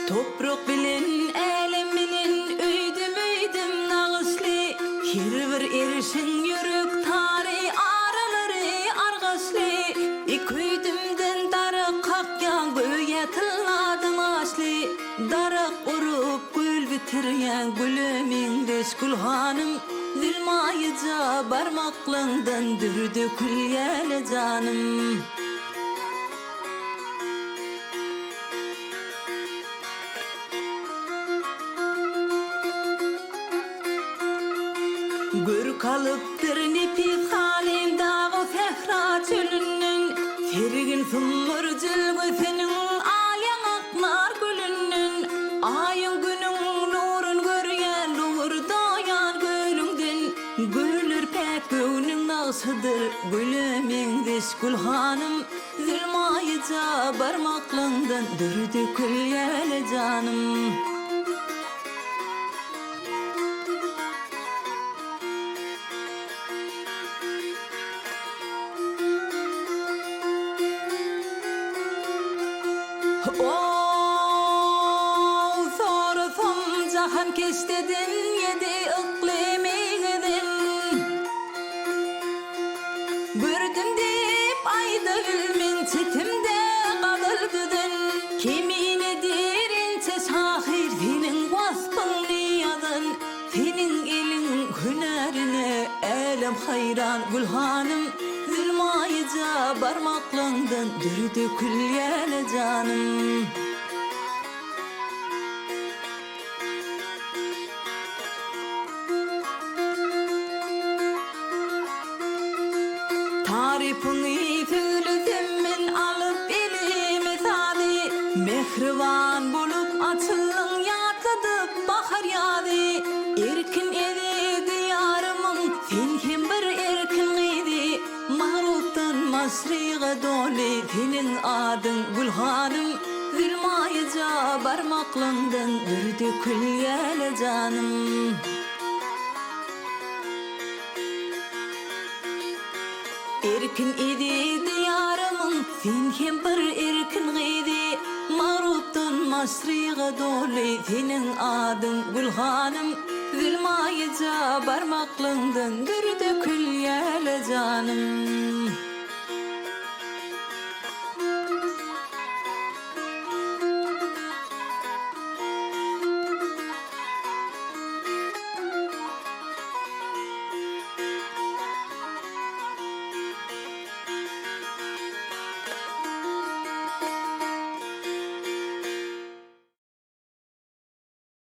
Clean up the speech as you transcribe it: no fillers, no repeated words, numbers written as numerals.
Toprak bilen elim bilen öydüm nağışlı. Her bir erişin yürük tari aralary argaşly. İköydümden darık kakyan göğe tılladım aşly. Darık urup gül bitiryen gülümingdeş gülhanım. Dilmayıca barmaklığından dürdü külyele canım. Gör kalıptır nefis halim dağı sehra çölünün. Fergin summur jülgü senin ayın aknar gülünün. Ayın günün nurun göryen nur doyan gölüngden. Gülür pek göğünün nağsıdır gülümingdeş gülhanım. Zilmayıca barmaklığından dürdü külyele canım. Sorsam jahan keştedin yedi iklimigidin. Gördüm dep ayda gülmen çetimde kalırdıdın. Kimine derinçe şahir senin vasfın niyadın. Senin elin hünerine elem hayran gülhanım. Zilmayıca barmaklığından dürdü külyele canım. Tarifini söylesem men alıp elime sadi. Mehriban bulup açılın yatıdıp bahar yadi. Erkin edi diyarımın sen hem bir erkin idi. Mağruptan masriğe doli senin adın gülhanım. Zilmayıca barmaklığından dürdü külyele canım. Erkin idi diyarımın sen hem bir erkin idi. Mağruptan masriğe doli senin adın gülhanım. Zilmayıca barmaklığından dürdü külyele canım.